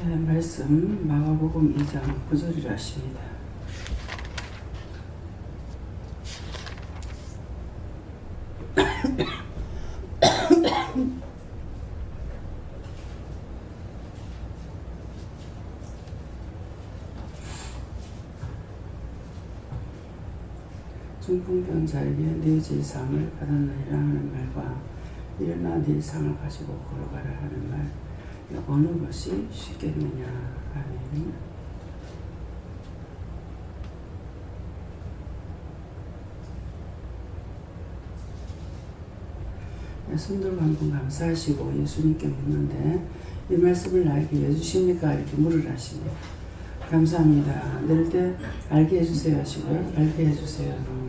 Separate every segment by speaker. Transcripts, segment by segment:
Speaker 1: 말씀 마가복음 2장 9절이라 하십니다. 중풍병자에게 네 제상을 받았느니라 하는 말과 일어나 네 상을 가지고 걸어가라 하는 말, 어느 것이 쉽겠느냐. 아멘. 손들고 한 번 감사하시고 예수님께 묻는데, 이 말씀을 나에게 왜 주십니까? 이렇게 물으라십니다. 감사합니다. 낼 때 알게 해주세요 하시고요. 알게 해주세요.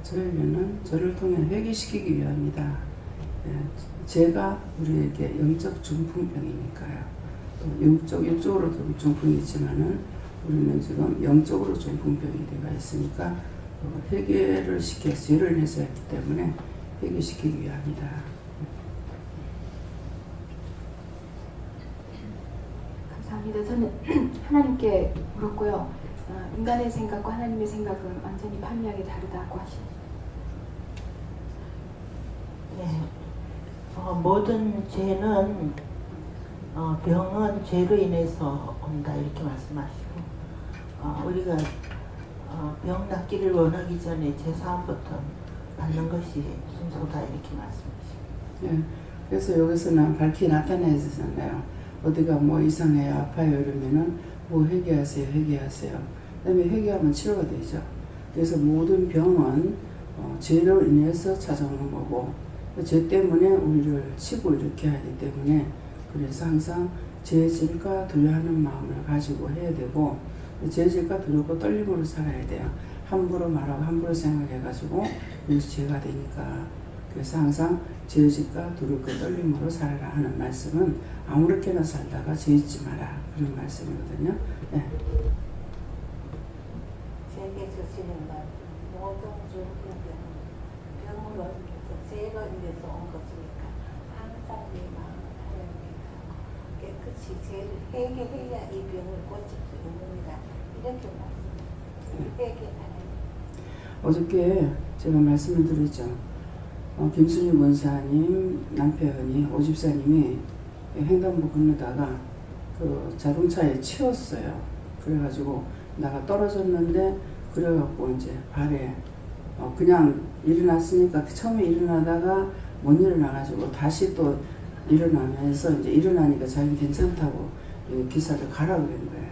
Speaker 1: 저희는 저를 통해 회개시키기 위함이다. 제가 우리에게 영적 중풍병이니까요. 또 육적으로도 중풍이 있지만은 우리는 지금 영적으로 중풍병이 되어 있으니까 회개를 시켜 죄를 인해서 했기 때문에 회개시키기 위함이다.
Speaker 2: 감사합니다. 저는 하나님께 물었고요. 인간의 생각과 하나님의 생각은 완전히 판이하게 다르다고 하십니다.
Speaker 3: 네. 모든 죄는 병은 죄로 인해서 온다 이렇게 말씀하시고, 우리가 병 낫기를 원하기 전에 제사함부터 받는 것이 순서다 이렇게 말씀하시고.
Speaker 1: 네. 그래서 여기서는 밝히 나타내잖아요. 어디가 뭐 이상해요, 아파요 이러면은 뭐 회개하세요, 회개하세요. 그다음에 회개하면 치료가 되죠. 그래서 모든 병은 죄로 인해서 찾아오는 거고, 죄 때문에 우리를 치고 이렇게 하기 때문에, 그래서 항상 죄질과 두려워하는 마음을 가지고 해야 되고, 죄질과 두렵고 떨림으로 살아야 돼요. 함부로 말하고 함부로 생각해가지고 그래서 죄가 되니까. 그래서 항상 죄질과 두렵고 떨림으로 살아라 하는 말씀은 아무렇게나 살다가 죄 짓지 마라 그런 말씀이거든요. 네.
Speaker 4: 제게 주시는 말, 모든 중풍병은 병으로 인해서 죄로 인해서 온 것이니까 항상 네 마음을 하나님께 하고 깨끗이 죄를 회개해야 이 병을 고칠 수 있느니라 이렇게 말씀합니다. 회개하는.
Speaker 1: 어저께 제가 말씀을 드렸죠. 김순희 원사님 남편이 오집사님이 횡단보 건너다가 그 자동차에 치였어요. 그래가지고 나가 떨어졌는데, 그래갖고 이제 발에 그냥 일어났으니까 처음에 일어나다가 못 일어나가지고 다시 또 일어나면서 이제 일어나니까 자기는 괜찮다고 기사를 가라 그런 거예요.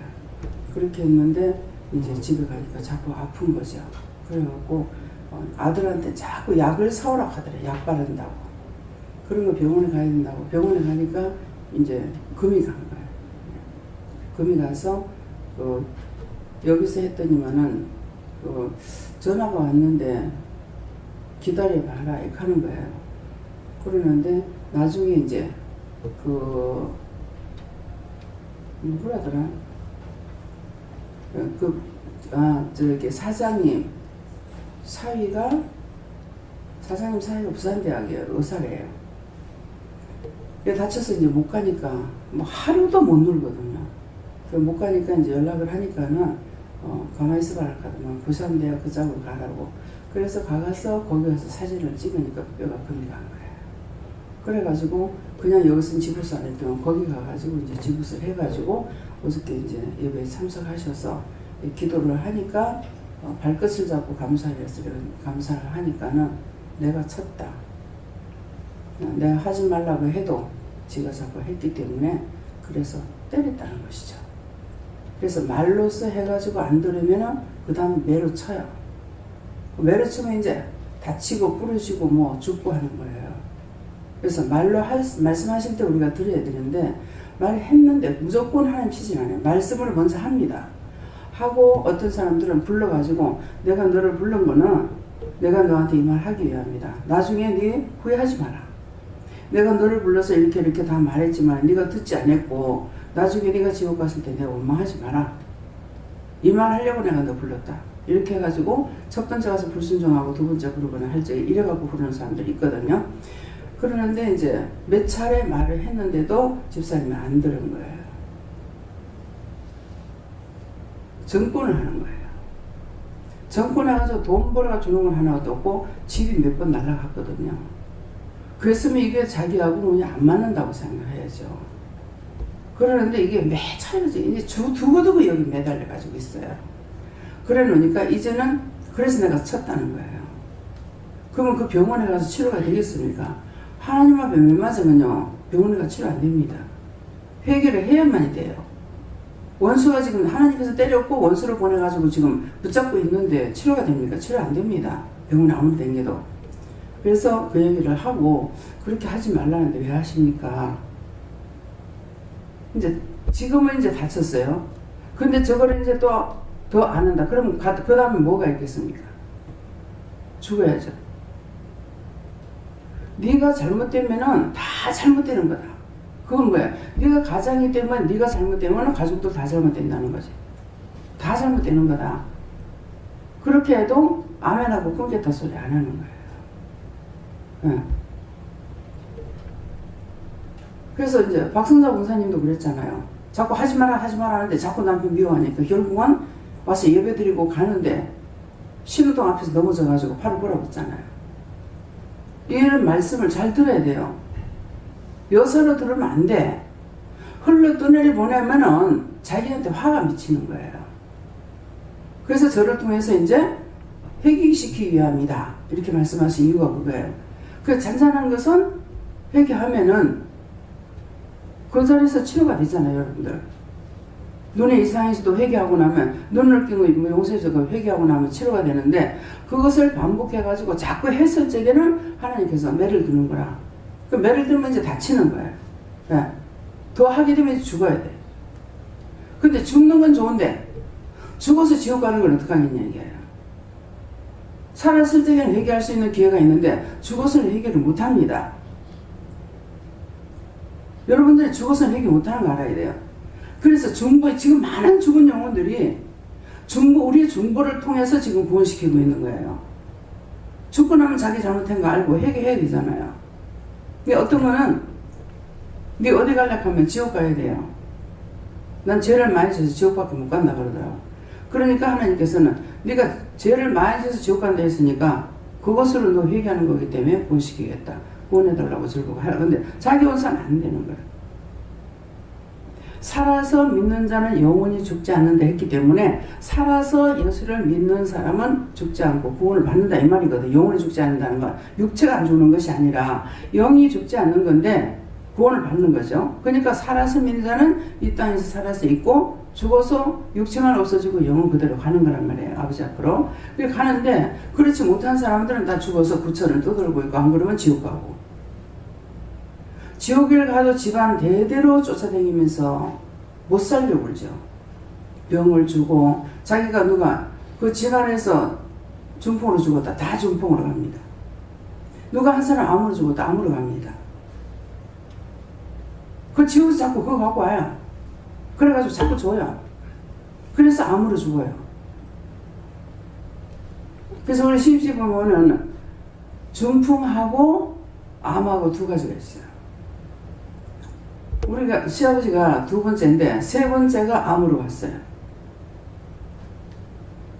Speaker 1: 그렇게 했는데 이제 집에 가니까 자꾸 아픈 거죠. 그래갖고 아들한테 자꾸 약을 사오라고 하더래. 약 바른다고. 그런 거 병원에 가야 된다고. 병원에 가니까 이제 금이 간 거예요. 금이 가서 여기서 했더니만은 전화가 왔는데 기다려봐라 이렇게 하는 거예요. 그러는데 나중에 이제 누구라더라? 저기 사장님 사위가 부산대학이에요. 의사래요. 다쳐서 이제 못 가니까 뭐 하루도 못 놀거든요. 못 가니까 이제 연락을 하니까는 가만히 있어봐라 하더만 부산대학 그 쪽으로 가라고. 그래서 가서 거기 가서 사진을 찍으니까 뼈가 금이 간 거예요. 그래가지고 그냥 여기서는 지부스 안 했더니 거기 가가지고 이제 지부스를 해가지고 어저께 이제 예배에 참석하셔서 기도를 하니까 발끝을 잡고 감사를 했어요. 감사를 하니까는 내가 쳤다. 내가 하지 말라고 해도 지가 자꾸 했기 때문에 그래서 때렸다는 것이죠. 그래서 말로써 해가지고 안 들으면은 그 다음 매로 쳐요. 매로 치면 이제 다치고 부러지고 뭐 죽고 하는 거예요. 그래서 말로 말씀하실 때 우리가 들어야 되는데 말했는데 무조건 하나님 치지 않아요. 말씀을 먼저 합니다. 하고 어떤 사람들은 불러가지고 내가 너를 부른 거는 내가 너한테 이 말 하기 위함이다. 나중에 네 후회하지 마라. 내가 너를 불러서 이렇게 다 말했지만 네가 듣지 않았고 나중에 네가 지옥 갔을 때 내가 원망하지 마라. 이 말 하려고 내가 너 불렀다. 이렇게 해가지고 첫 번째 가서 불순종하고 두 번째 부르거나 할 적에 이래갖고 부르는 사람들이 있거든요. 그러는데 이제 몇 차례 말을 했는데도 집사님이 안 들은 거예요. 정권을 하는 거예요. 정권해가지고 돈 벌어가 주는 건 하나도 없고 집이 몇 번 날아갔거든요. 그랬으면 이게 자기하고 그냥 안 맞는다고 생각해야죠. 그러는데 이게 매 차례지 이제 두고두고 여기 매달려가지고 있어요. 그래 놓으니까 이제는 그래서 내가 쳤다는 거예요. 그러면 그 병원에 가서 치료가 되겠습니까? 하나님 앞에 매 맞으면요 병원에 가서 치료 안 됩니다. 회개를 해야만이 돼요. 원수가 지금 하나님께서 때렸고 원수를 보내가지고 지금 붙잡고 있는데 치료가 됩니까? 치료 안 됩니다. 병원에 아무리 댕겨도. 그래서 그 얘기를 하고 그렇게 하지 말라는데 왜 하십니까? 이제 지금은 이제 다쳤어요. 근데 저거를 이제 또 더 안 한다. 그러면 그 다음에 뭐가 있겠습니까? 죽어야죠. 네가 잘못되면은 다 잘못되는 거다. 그건 뭐야? 네가 가장이 되면 네가 잘못되면 가족도 다 잘못된다는 거지. 다 잘못되는 거다. 그렇게 해도 아멘하고 끊겠다 소리 안 하는 거예요. 네. 그래서 이제 박성자 권사님도 그랬잖아요. 자꾸 하지 마라 하는데 자꾸 남편 미워하니까 결국은 와서 예배드리고 가는데 신호등 앞에서 넘어져가지고 팔을 부러졌잖아요. 이런 말씀을 잘 들어야 돼요. 여서로 들으면 안 돼. 흘러 떠내리 보내면은 자기한테 화가 미치는 거예요. 그래서 저를 통해서 이제 회개시키기 위함이다. 이렇게 말씀하신 이유가 그거예요. 그 잔잔한 것은 회개하면은 그 자리에서 치료가 되잖아요, 여러분들. 눈에 이상이 있어도 회개하고 나면 눈을 끼고 용서해서 회개하고 나면 치료가 되는데 그것을 반복해가지고 자꾸 했을 적에는 하나님께서 매를 드는 거라. 그 매를 들면 이제 다치는 거예요. 네. 더 하게 되면 이제 죽어야 돼. 근데 죽는 건 좋은데 죽어서 지옥 가는 건 어떡하겠냐 이게요. 살았을 때는 회개할 수 있는 기회가 있는데 죽어서는 회개를 못합니다. 여러분들이 죽어서는 회개 못하는 거 알아야 돼요. 그래서 지금 많은 죽은 영혼들이 우리의 중보를 통해서 지금 구원시키고 있는 거예요. 죽고 나면 자기 잘못한 거 알고 회개해야 되잖아요. 근데 어떤 거는 네 어디 가려고 하면 지옥 가야 돼요. 난 죄를 많이 져서 지옥밖에 못 간다 그러더라고. 그러니까 하나님께서는 네가 죄를 많이 져서 지옥 간다 했으니까 그것으로 너 회개하는 거기 때문에 구원시키겠다. 구원해달라고 절고 하라. 근데 자기 원사는 안 되는 거예요. 살아서 믿는 자는 영원히 죽지 않는다 했기 때문에 살아서 예수를 믿는 사람은 죽지 않고 구원을 받는다 이 말이거든. 영원히 죽지 않는다는 건 육체가 안 죽는 것이 아니라 영이 죽지 않는 건데 구원을 받는 거죠. 그러니까 살아서 믿는 자는 이 땅에서 살아서 있고 죽어서 육체만 없어지고 영은 그대로 가는 거란 말이에요. 아버지 앞으로. 그렇게 가는데 그렇지 못한 사람들은 다 죽어서 구천을 떠돌고 있고 안 그러면 지옥 가고. 지옥을 가도 집안 대대로 쫓아다니면서 못 살려고 그러죠. 병을 주고 자기가 누가 그 집안에서 중풍으로 죽었다. 다 중풍으로 갑니다. 누가 한 사람 암으로 죽었다. 암으로 갑니다. 그 지옥에서 자꾸 그거 갖고 와요. 그래가지고 자꾸 줘요. 그래서 암으로 죽어요. 그래서 우리 시집에 보면은 중풍하고 암하고 두 가지가 있어요. 우리가 시아버지가 두 번째인데 세 번째가 암으로 갔어요.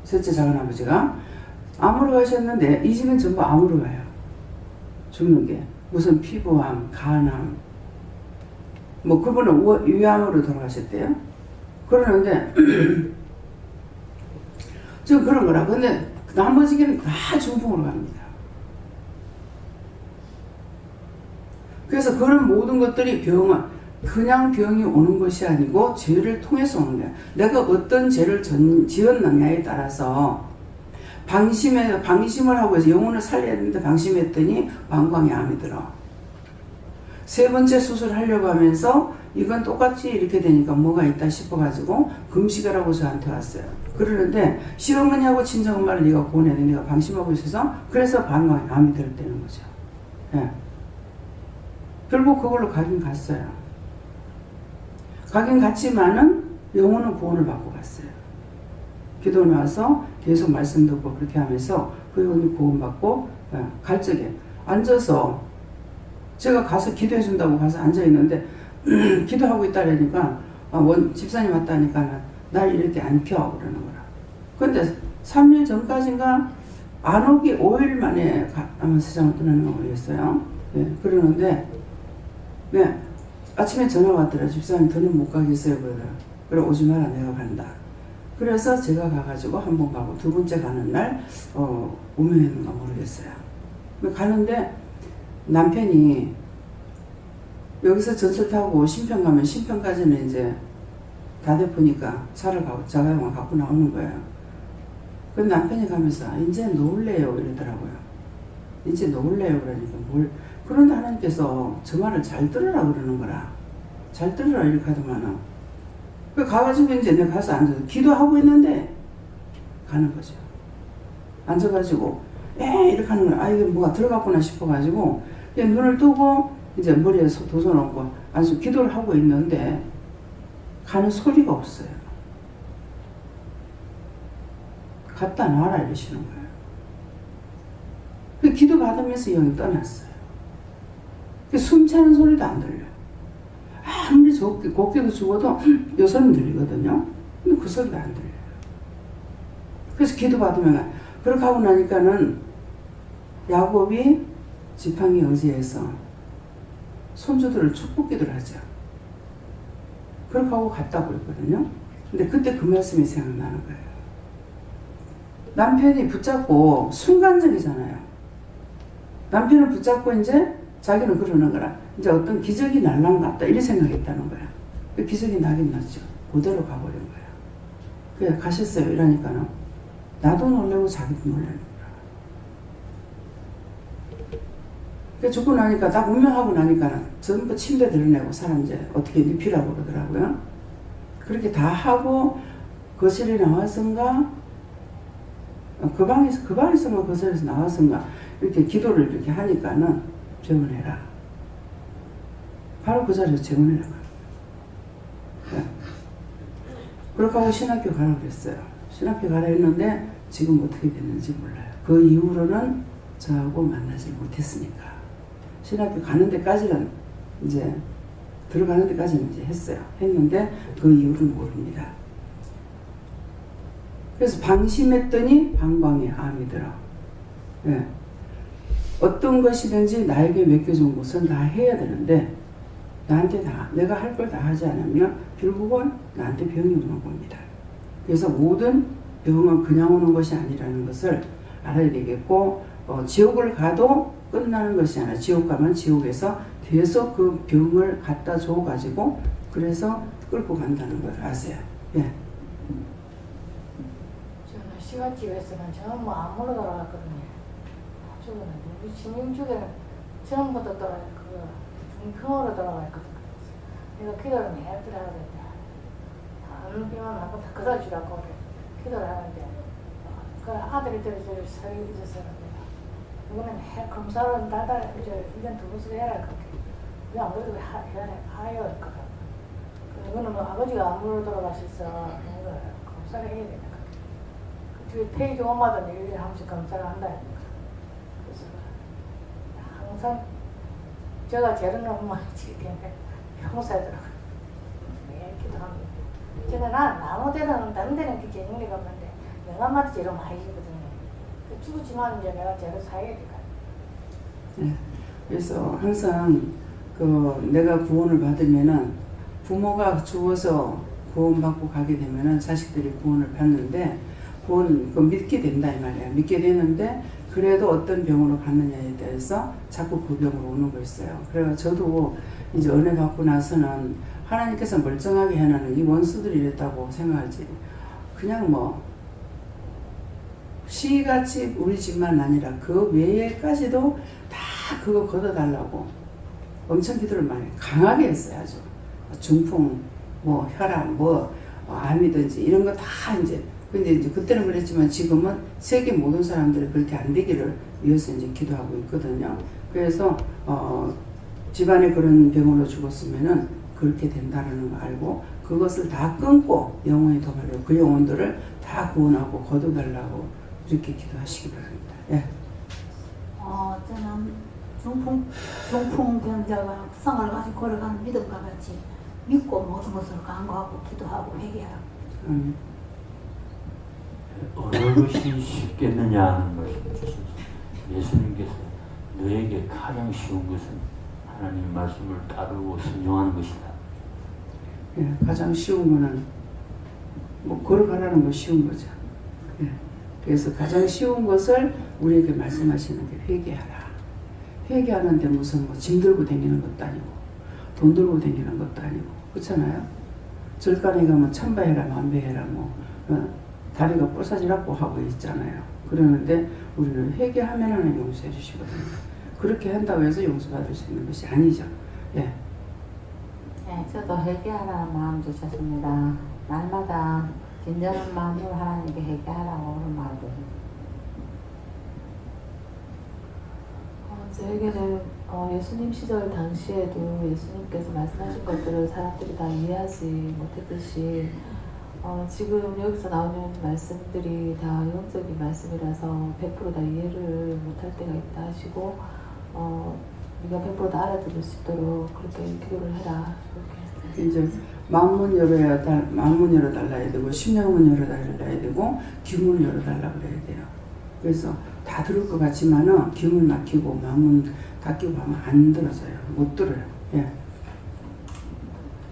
Speaker 1: 셋째 작은아버지가 암으로 가셨는데 이 집은 전부 암으로 가요. 죽는 게 무슨 피부암, 간암 뭐 그분은 위암으로 돌아가셨대요. 그러는데 좀 그런 거라. 근데 나머지는 다 중풍으로 갑니다. 그래서 그런 모든 것들이 병원 그냥 병이 오는 것이 아니고 죄를 통해서 오는 거야. 내가 어떤 죄를 지었느냐에 따라서 방심을 하고 해서 영혼을 살려야 되는데 방심했더니 방광에 암이 들어. 세 번째 수술하려고 하면서 이건 똑같이 이렇게 되니까 뭐가 있다 싶어가지고 금식하라고 저한테 왔어요. 그러는데 시어머니하고 친정엄마를 네가 보내야 돼. 내가 방심하고 있어서 그래서 방광에 암이 들었다는 거죠. 예. 결국 그걸로 가긴 갔어요. 가긴 갔지만은 영혼은 구원을 받고 갔어요. 기도 나와서 계속 말씀 듣고 그렇게 하면서 그 영혼이 구원받고 갈 적에 앉아서 제가 가서 기도해 준다고 가서 앉아 있는데 기도하고 있다라니까 집사님 왔다니까 날 이렇게 안 켜 그러는 거라. 근데 3일 전까지인가 안 오기 5일 만에 아마 세상을 떠나는 거 모르겠어요. 네, 그러는데 네, 아침에 전화가 왔더라. 집사님 더는 못 가겠어요. 그래 오지 마라 내가 간다. 그래서 제가 가가지고 한 번 가고 두 번째 가는 날 오면인가 모르겠어요. 가는데 남편이 여기서 전철 타고 신평 가면 신평까지는 이제 다대포니까 차를 자가용을 갖고 나오는 거예요. 그런데 남편이 가면서 이제 놓을래요 이러더라고요. 이제 놓을래요 그러니까 뭘 그런데 하나님께서 저 말을 잘 들으라 그러는 거라. 잘 들으라 이렇게 하더만은 그 가가지고 이제 내가 가서 앉아서 기도하고 있는데 가는 거죠. 앉아가지고 이렇게 하는 거야. 이게 뭐가 들어갔구나 싶어가지고 그냥 눈을 뜨고 이제 머리에 도서 놓고 아주 기도를 하고 있는데 가는 소리가 없어요. 갖다 놔라 이러시는 거예요. 그 기도 받으면서 영이 떠났어요. 숨 차는 소리도 안 들려요. 아무리 곱게도 죽어도 요 소리는 들리거든요. 근데 그 소리도 안 들려요. 그래서 기도 받으면 그렇게 하고 나니까는 야곱이 지팡이 의지해서 손주들을 축복기도를 하죠. 그렇게 하고 갔다고 그랬거든요. 근데 그때 그 말씀이 생각나는 거예요. 남편이 붙잡고 순간적이잖아요. 남편을 붙잡고 이제 자기는 그러는 거라. 이제 어떤 기적이 날란 같다. 이런 생각했다는 거야. 그 기적이 나긴 났죠. 그대로 가버린 거야. 그래 가셨어요. 이러니까는 나도 놀라고 자기도 놀라는 거야. 그 죽고 나니까 딱 운명하고 나니까 전부 침대 드러내고 사람 이제 어떻게 눕히라고 그러더라고요. 그렇게 다 하고 거실에 나와서인가 그 방에서인가 거실에서 나와서인가 이렇게 기도를 이렇게 하니까는 재혼해라. 바로 그 자리에서 재혼해라. 네. 그렇게 하고 신학교 가라 그랬어요. 신학교 가라 했는데 지금 어떻게 됐는지 몰라요. 그 이후로는 저하고 만나지 못했으니까. 신학교 가는 데까지는 이제 들어가는 데까지는 이제 했어요. 했는데 그 이유를 모릅니다. 그래서 방심했더니 방광에 암이 들어. 네. 어떤 것이든지 나에게 맡겨준 것은 다 해야 되는데 나한테 내가 할 걸 다 하지 않으면 결국은 나한테 병이 오는 겁니다. 그래서 모든 병은 그냥 오는 것이 아니라는 것을 알아야 되겠고 지옥을 가도 끝나는 것이 아니라 지옥 가면 지옥에서 계속 그 병을 갖다 줘가지고 그래서 끌고 간다는 걸 아세요. 예.
Speaker 5: 저는 시가집에서는 전부 암으로 돌아갔거든요. 죽었는데 우리 신림주에는 전부터 중풍으로 돌아갔거든요. 내가 기도를 매일 하고 있다. 암병원 하고 다 그다 주라고 기도를 하는데 그 아들이 저를 서 있었는데 이거는 검사는 다다 이제 1년 2번씩 해라 그렇게 왜 안 그래도 하여 했거든. 이거는 뭐 아버지가 암으로 돌아가셔서 검사를 해야 되니까 그 뒤에 페이지 오마다 1년에 한 번씩 검사를 한다 했니까 그래서 항상 제가 제일 너무 많이 지겠는데 형사더라고요. 매일 기도합니다. 저는 아무 데는 다른 데는 그렇게 영리가 없는데 영감한테 제일 많이 지거든요. 죽었지만 이제 내가 제일 사야 되니까.
Speaker 1: 네. 그래서 항상 내가 구원을 받으면은 부모가 죽어서 구원받고 가게 되면은 자식들이 구원을 받는데 구원 믿게 된다 이 말이야. 믿게 되는데 그래도 어떤 병으로 갔느냐에 대해서 자꾸 그 병으로 오는 거 있어요. 그래서 저도 이제 은혜 받고 나서는 하나님께서 멀쩡하게 해놓은 이 원수들이 이랬다고 생각하지. 그냥 뭐 시같이 우리 집만 아니라 그 외에까지도 다 그거 걷어달라고 엄청 기도를 많이 강하게 했어요. 아주 중풍, 뭐 혈압, 뭐 암이든지 이런 거 다 이제. 근데 이제 그때는 그랬지만 지금은 세계 모든 사람들이 그렇게 안 되기를 위해서 이제 기도하고 있거든요. 그래서 집안에 그런 병으로 죽었으면은 그렇게 된다는 걸 알고 그것을 다 끊고 영혼이 더 가려고 그 영혼들을 다 구원하고 거둬달라고 이렇게 기도하시기 바랍니다. 예.
Speaker 6: 저는 중풍 병자가 성을 가지고 걸어가는 믿음과 같이 믿고 모든 것을 간구하고 기도하고 회개하고.
Speaker 7: 어느 것이 쉽겠느냐 하는 것을 예수님께서 너에게 가장 쉬운 것은 하나님 말씀을 따르고 순종하는 것이다.
Speaker 1: 예, 가장 쉬운 거는 뭐 걸어가라는 거 쉬운 거죠. 예. 그래서 가장 쉬운 것을 우리에게 말씀하시는 게 회개하라. 회개하는데 무슨 뭐 짐 들고 다니는 것도 아니고 돈 들고 다니는 것도 아니고 그렇잖아요. 절간에 가면 천배해라 만배해라 뭐 다리가 부서지라고 하고 있잖아요. 그러는데 우리는 회개하면은 용서해 주시거든요. 그렇게 한다고 해서 용서받을 수 있는 것이 아니죠. 예.
Speaker 8: 네, 저도 회개하라는 마음 주셨습니다. 날마다 진정한 마음으로 하나님께 회개하라고 그런 마음 주십니다.
Speaker 9: 저에게는 예수님 시절 당시에도 예수님께서 말씀하신 것들을 사람들이 다 이해하지 못했듯이 지금 여기서 나오는 말씀들이 다 영적인 말씀이라서 100% 다 이해를 못할 때가 있다 하시고 네가 100% 다 알아들을 수 있도록 그렇게 기도를 해라. 그렇게.
Speaker 1: 이제 마음문 열어달라야 되고 심령문 열어달라야 되고 귀문 열어달라 그래야 돼요. 그래서 다 들을 것 같지만은 귀문 막히고 마음문 닫히고 하면 안 들어져요. 못 들어요. 예.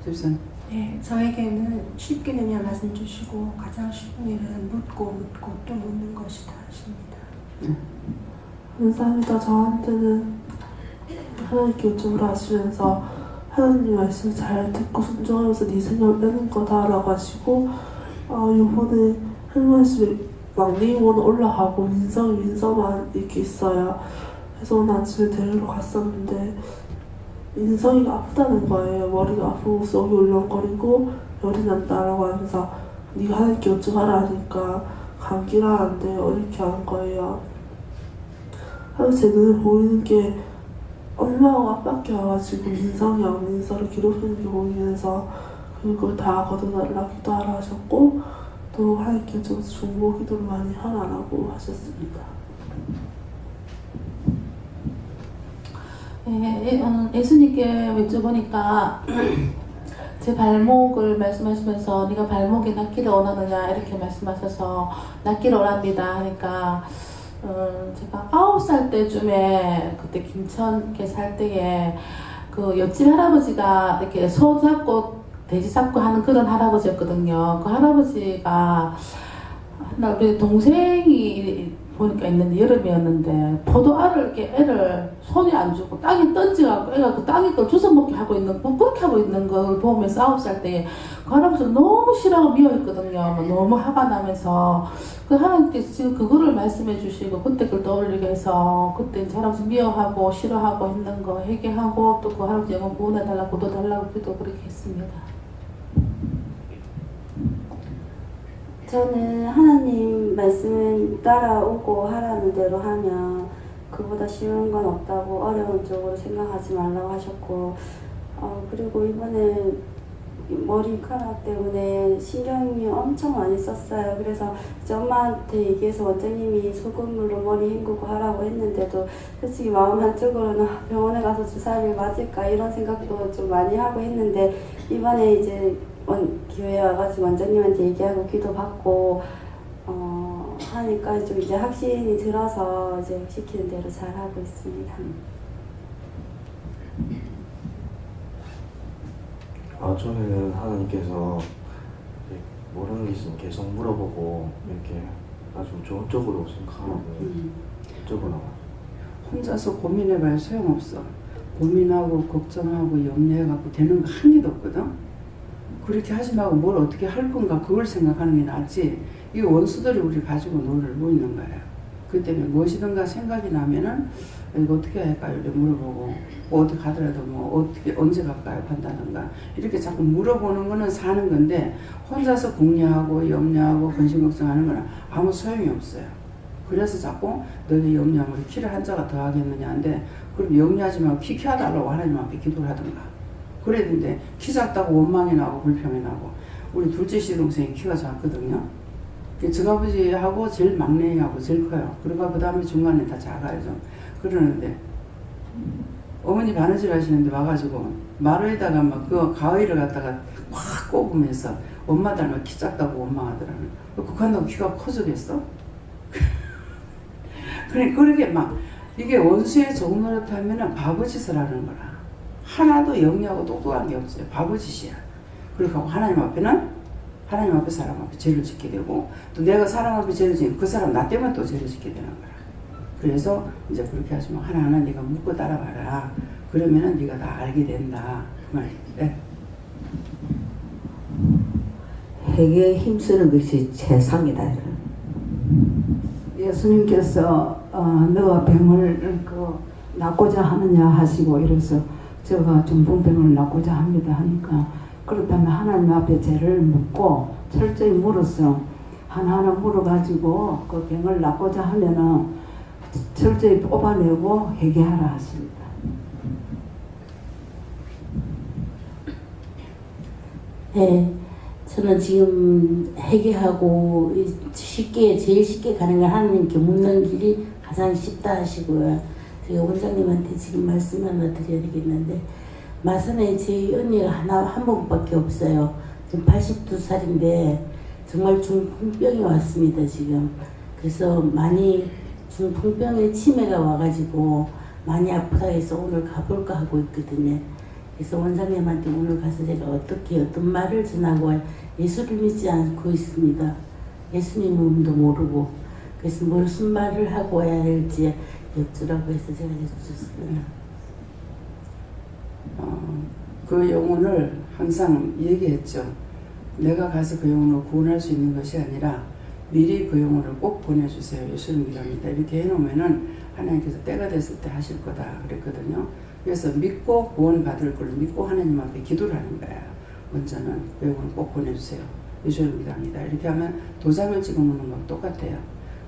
Speaker 1: 집사님.
Speaker 10: 네, 저에게는 쉽게는야 말씀 주시고 가장 쉬운 일은 묻고 또 묻는 것이다 하십니다.
Speaker 11: 감사합니다. 저한테는 하나님께 요청을 하시면서 하나님 말씀 잘 듣고 순종하면서 네 생각을 빼는 거다라고 하시고 요번에 한 말씀에 막내원 올라가고 민서만 이렇게 있어요. 그래서 오늘 아침에 데리러 갔었는데 민성이가 아프다는 거예요. 머리가 아프고 속이 울렁거리고 열이 난다라고 하면서 네가 하나님께 여쭤봐라 하니까 감기라는데 이렇게 한 거예요. 하루 제 눈에 보이는 게 엄마하고 아빠께 와가지고 민성이하고 민서를 괴롭히는 게 보이면서 그걸 다 걷어달라 기도하라 하셨고 또 하나님께 좀 중보 기도를 많이 하라고 하셨습니다.
Speaker 6: 예수님께 여쭤보니까 제 발목을 말씀하시면서 네가 발목에 낫기를 원하느냐 이렇게 말씀하셔서 낫기를 원합니다 하니까 제가 9살 때쯤에 그때 김천에 살 때에 그 옆집 할아버지가 이렇게 소 잡고 돼지 잡고 하는 그런 할아버지였거든요. 그 할아버지가 우리 동생이 보니까 있는데 여름이었는데 포도알을 이렇게 애를 손에 안 주고 땅에 던져갖고 애가 그 땅에 걸 주워 먹게 하고 있는 그렇게 하고 있는 걸 보면서 9살 때 그 할아버지가 너무 싫어하고 미워했거든요. 너무 화가 나면서 그 하나님께서 지금 그거를 말씀해 주시고 그때 그걸 떠올리게 해서 그때 이제 할아버지 미워하고 싫어하고 있는 거 회개하고 또 그 할아버지 영혼 구원해달라고 도와달라고 기도 그렇게 했습니다.
Speaker 12: 저는 하나님 말씀을 따라오고 하라는 대로 하면 그보다 쉬운 건 없다고 어려운 쪽으로 생각하지 말라고 하셨고 그리고 이번에 머리카락 때문에 신경이 엄청 많이 썼어요. 그래서 이제 엄마한테 얘기해서 원장님이 소금물로 머리 헹구고 하라고 했는데도 솔직히 마음 한쪽으로는 병원에 가서 주사를 맞을까 이런 생각도 좀 많이 하고 했는데 이번에 이제 교회에 와가지고 원장님한테 얘기하고 기도 받고 하니까 좀 이제 확신이 들어서 이제 시키는 대로 잘 하고 있습니다.
Speaker 13: 저는 하나님께서 모르는 게 있으면 계속 물어보고 이렇게 아주 좋은 쪽으로 생각하거든요. 여쭤보나
Speaker 1: 혼자서 고민해봐야 소용없어. 고민하고 걱정하고 염려해갖고 되는 거 한 개도 없거든. 그렇게 하지 말고 뭘 어떻게 할 건가 그걸 생각하는 게 낫지. 이 원수들이 우리 가지고 놀고 있는 거예요. 그 때문에 무엇이든가 생각이 나면은 이거 어떻게 할까요? 이렇게 물어보고 뭐 어떻게 하더라도 뭐 어떻게 언제 갈까요? 한다든가 이렇게 자꾸 물어보는 거는 사는 건데 혼자서 궁리하고 염려하고 근심걱정하는 거는 아무 소용이 없어요. 그래서 자꾸 너희 염려하면 키를 한자가 더 하겠느냐인데 그럼 염려하지 말고 키 키워달라고 하나님 앞에 기도를 하든가 그래야 되는데 키 작다고 원망이 나고 불평이 나고 우리 둘째 시동생이 키가 작거든요. 저아버지하고 제일 막내하고 제일 커요. 그리고 그 다음에 중간에 다 작아요 좀. 그러는데 어머니 바느질 하시는데 와가지고 마루에다가 막 그 가위를 갖다가 확 꼽으면서 엄마 닮아 키 작다고 원망하더라고요. 그한다고 키가 커지겠어? 그러게 막 이게 원수의 좋은 노릇 하면은 바보짓을 하는 거라. 하나도 영리하고 똑똑한 게 없어요. 바보짓이야. 그리고 하나님 앞에는 하나님 앞에 사람 앞에 죄를 짓게 되고 또 내가 사람 앞에 죄를 지면 그 사람 나 때문에 또 죄를 짓게 되는 거라. 그래서 이제 그렇게 하시면 하나하나 네가 묻고 따라가라. 그러면은 네가 다 알게 된다. 그 말이에요. 네.
Speaker 14: 회개에 힘쓰는 것이 최상이다.
Speaker 15: 예수님께서 너가 병을 낫고자 하느냐 하시고 이래서 제가 중풍병을 낫고자 합니다 하니까 그렇다면 하나님 앞에 죄를 묻고 철저히 물었어. 하나하나 물어가지고 그 병을 낫고자 하면은 철저히 뽑아내고 회개하라 하십니다.
Speaker 14: 네, 저는 지금 회개하고 제일 쉽게 가는 건 하나님께 묻는 길이 가장 쉽다 하시고요. 제가 원장님한테 지금 말씀 하나 드려야 되겠는데 마선에 제 언니가 한 번밖에 없어요. 지금 82살인데 정말 중풍병이 왔습니다 지금. 그래서 많이 중풍병에 치매가 와가지고 많이 아프다 해서 오늘 가볼까 하고 있거든요. 그래서 원장님한테 오늘 가서 제가 어떤 말을 전하고 예수를 믿지 않고 있습니다. 예수님 이름도 모르고 그래서 무슨 말을 하고 와야 할지 여쭈라고 해서 제가 여쭈었습니다.
Speaker 1: 그 영혼을 항상 얘기했죠. 내가 가서 그 영혼을 구원할 수 있는 것이 아니라 미리 그 영혼을 꼭 보내주세요. 예수님 이랍니다. 이렇게 해놓으면은 하나님께서 때가 됐을 때 하실 거다 그랬거든요. 그래서 믿고 구원 받을 걸 믿고 하나님 앞에 기도를 하는 거야. 먼저는 그 영혼을 꼭 보내주세요. 예수님 이랍니다. 이렇게 하면 도장을 찍어놓는 거 똑같아요.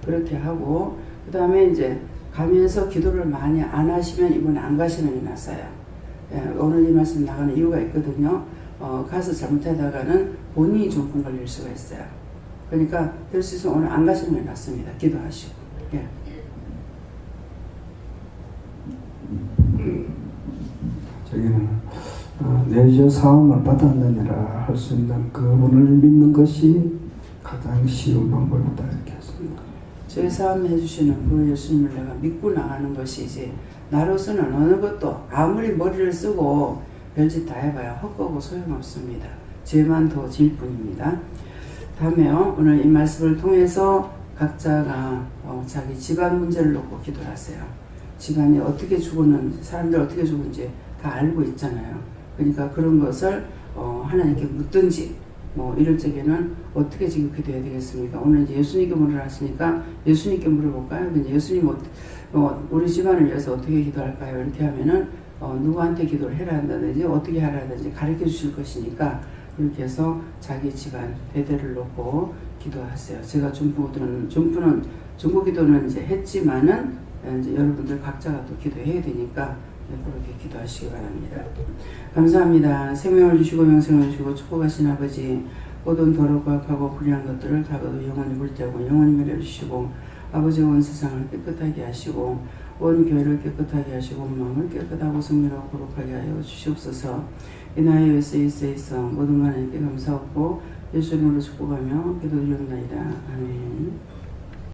Speaker 1: 그렇게 하고 그 다음에 이제 가면서 기도를 많이 안 하시면 이번에 안 가시는 게 낫어요. 예, 오늘 이 말씀 나가는 이유가 있거든요. 가서 잘못하다가는 본인이 중풍 걸릴 수가 있어요. 그러니까 될 수 있으면 오늘 안 가시는 게 낫습니다. 기도하시고. 예.
Speaker 16: 저기는 내저 사함을 받았느니라 할 수 있는 그분을 믿는 것이 가장 쉬운 방법이다 이렇게 했습니다.
Speaker 1: 죄 사함 해주시는 그 예수님을 내가 믿고 나가는 것이지 나로서는 어느 것도 아무리 머리를 쓰고 별짓 다 해봐야 헛거고 소용없습니다. 죄만 더 질 뿐입니다. 다음에요. 오늘 이 말씀을 통해서 각자가 자기 집안 문제를 놓고 기도를 하세요. 집안이 어떻게 죽었는지 사람들 어떻게 죽은지 다 알고 있잖아요. 그러니까 그런 것을 하나님께 묻든지 뭐 이럴 적에는 어떻게 지금 기도해야 되겠습니까? 오늘 이제 예수님께 물으라 하시니까 예수님께 물어볼까요? 근데 예수님 우리 집안을 위해서 어떻게 기도할까요? 이렇게 하면은 누구한테 기도를 해라 한다든지 어떻게 하라든지 가르쳐 주실 것이니까 그렇게 해서 자기 집안 대대를 놓고 기도하세요. 제가 중보 기도는 이제 했지만은 이제 여러분들 각자가 또 기도해야 되니까 그렇게 기도하시기 바랍니다. 감사합니다. 생명을 주시고 영생을 주시고 축복하신 아버지, 모든 더럽고 악하고 불의한 것들을 다가도 영원히 물때고 영원히 멸해주시고 아버지가 온 세상을 깨끗하게 하시고 온 교회를 깨끗하게 하시고 온 마음을 깨끗하고 성결하고 거룩하게 하여 주시옵소서. 이 나이 예수에서 모든 하나님께 감사하고 예수 이름으로 축복하며 기도드리옵나이다. 아멘.